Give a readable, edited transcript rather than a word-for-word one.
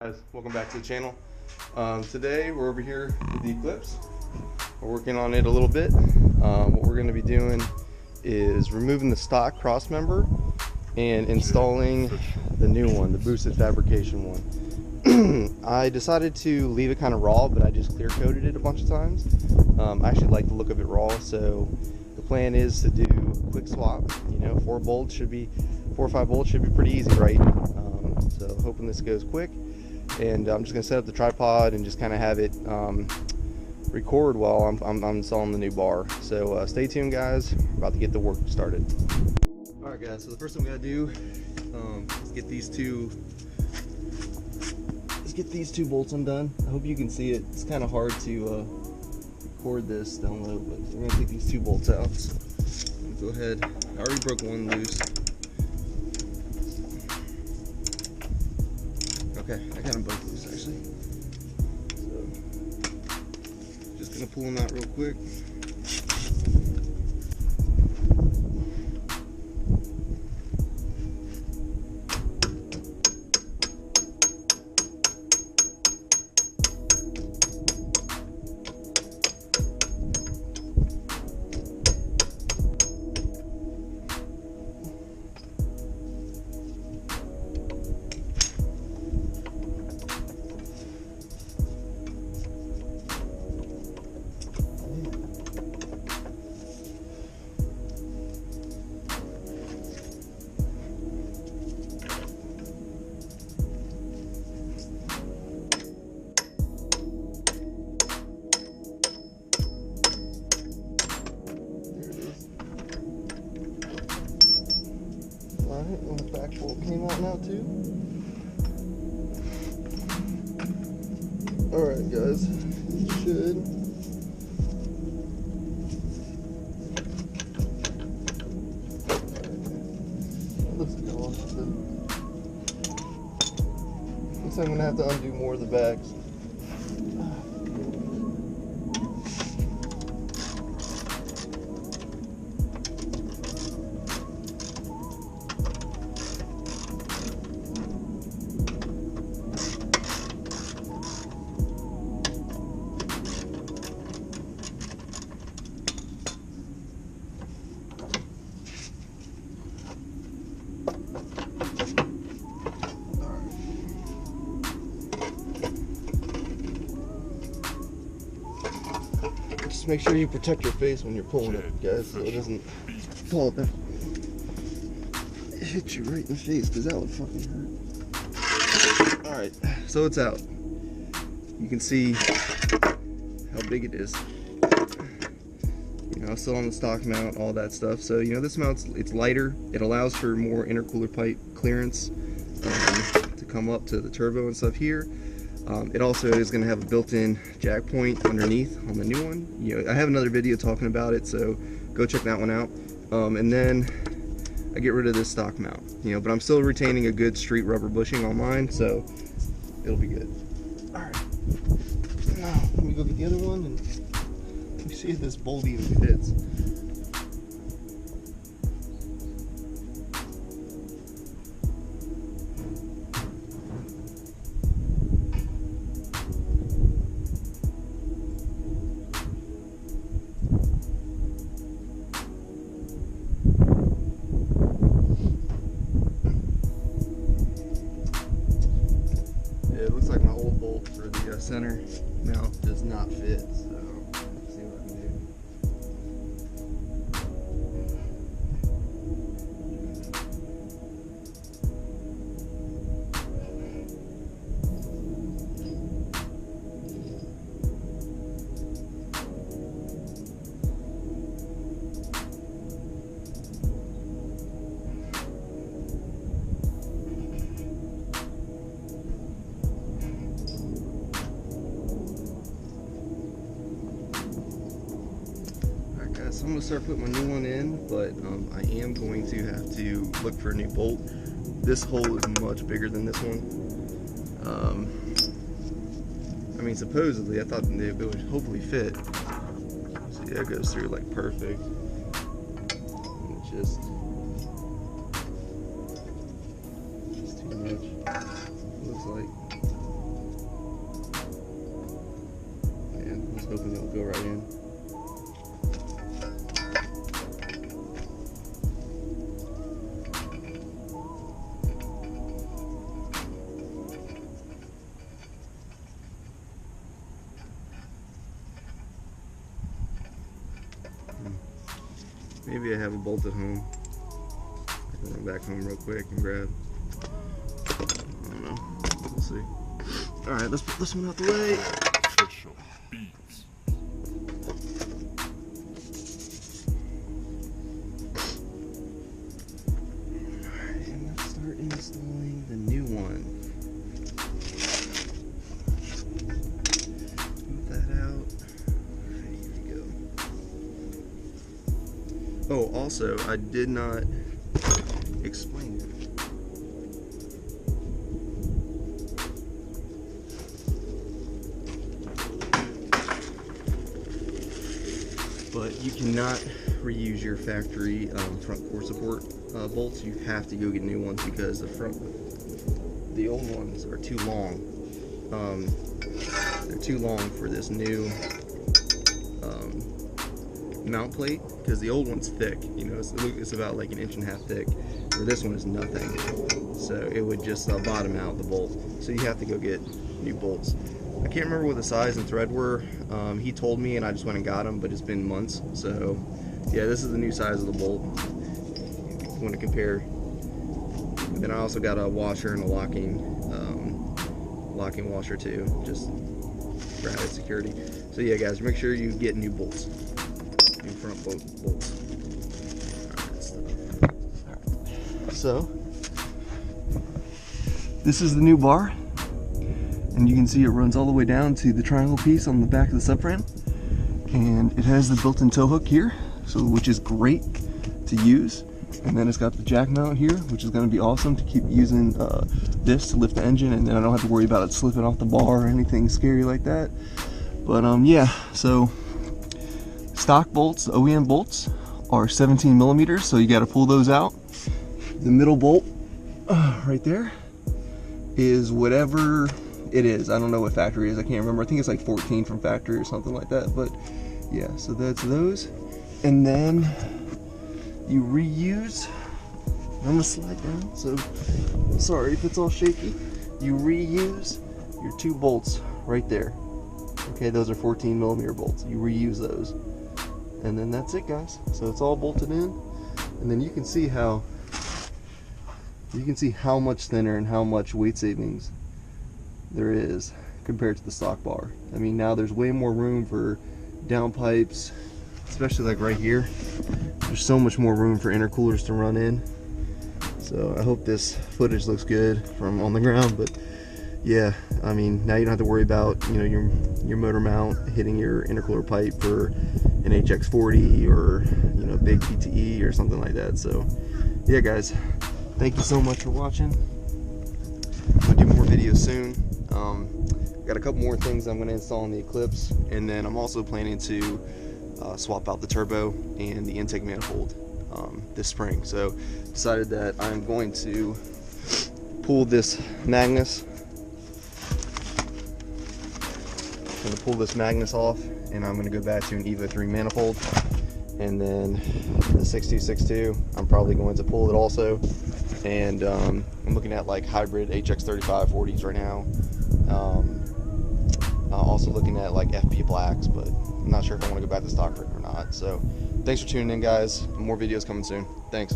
guys, welcome back to the channel. Today we're over here with the Eclipse. We're working on it a little bit. What we're going to be doing is removing the stock Crossmember and installing the new one, the boosted fabrication one. I decided to leave it kind of raw, but I just clear coated it a bunch of times. I actually like the look of it raw, so the plan is to do a quick swap. You know, 4 or 5 bolts should be pretty easy, right? So hoping this goes quick, and I'm just gonna set up the tripod and just kind of have it record while I'm installing the new bar. So stay tuned, guys. We're about to get the work started. All right, guys. So the first thing we gotta do is get these two bolts undone. I hope you can see it. It's kind of hard to record this down low, but we're gonna take these 2 bolts out. So go ahead. I already broke one loose. Okay, I got them both loose actually. So, just gonna pull them out real quick. And the back bolt came out now too. Alright guys, it should. Looks like I lost it. Looks like I'm gonna have to undo more of the backs. Just make sure you protect your face when you're pulling it, guys, so it doesn't fall down. Hit you right in the face, because that would fucking hurt. Alright, so it's out. You can see how big it is. You know, still on the stock mount, all that stuff. So, you know, this mount's, it's lighter. It allows for more intercooler pipe clearance to come up to the turbo and stuff here. It also is going to have a built-in jack point underneath on the new one. You know, I have another video talking about it, so go check that one out. And then I get rid of this stock mount, you know, but I'm still retaining a good street rubber bushing on mine, so it'll be good. All right, now let me go get the other one and let me see if this bolt even fits. It looks like my old bolt for the center mount does not fit, so let's see what I can do. So I'm going to start putting my new one in, but I am going to have to look for a new bolt. This hole is much bigger than this one. I mean, supposedly, I thought it would hopefully fit. See, that goes through like perfect. And it's just too much, looks like. it'll go right in. Maybe I have a bolt at home. I can run back home real quick and grab. I don't know. We'll see. Alright, let's put this one out the way. Official beats. Alright, and let's start installing the new one. Move that out. Alright, here we go. Oh, also, I did not explain it. But you cannot reuse your factory front core support bolts. You have to go get new ones because the old ones are too long. They're too long for this new mount plate, because the old one's thick. You know, it's about like 1.5 inches thick, where this one is nothing. So it would just bottom out the bolt. So you have to go get new bolts. I can't remember what the size and thread were. He told me and I just went and got them, but it's been months. So yeah, this is the new size of the bolt. If you want to compare. And then I also got a washer and a locking washer too, just for added security. So yeah guys, make sure you get new bolts. New front bolts. Alright, so this is the new bar. And you can see it runs all the way down to the triangle piece on the back of the subframe, and it has the built-in tow hook here, so which is great to use. And then it's got the jack mount here, which is going to be awesome to keep using this to lift the engine, and then I don't have to worry about it slipping off the bar or anything scary like that. But yeah, so stock bolts, OEM bolts, are 17 millimeters, so you got to pull those out. The middle bolt right there is whatever it is. I don't know what factory it is. I can't remember. I think it's like 14 from factory or something like that. But yeah, so that's those. And then you reuse. I'm gonna slide down, so sorry if it's all shaky. You reuse your 2 bolts right there. Okay, those are 14 millimeter bolts. You reuse those. And then that's it, guys. So it's all bolted in. And then you can see how much thinner and how much weight savings there is compared to the stock bar. I mean, now there's way more room for downpipes, especially like right here. There's so much more room for intercoolers to run in. So I hope this footage looks good from on the ground. But yeah, I mean, now you don't have to worry about, you know, your motor mount hitting your intercooler pipe for an HX40 or, you know, big PTE or something like that. So yeah guys, thank you so much for watching. I'm gonna do more videos soon. Got a couple more things I'm going to install on the Eclipse, and then I'm also planning to swap out the turbo and the intake manifold this spring. So decided that I'm going to pull this Magnus. I'm going to pull this Magnus off, and I'm going to go back to an Evo 3 manifold. And then the 6262, I'm probably going to pull it also. And I'm looking at like hybrid HX35 40s right now. Also looking at like FP blacks, but I'm not sure if I want to go back to stock or not. So thanks for tuning in guys. More videos coming soon. Thanks.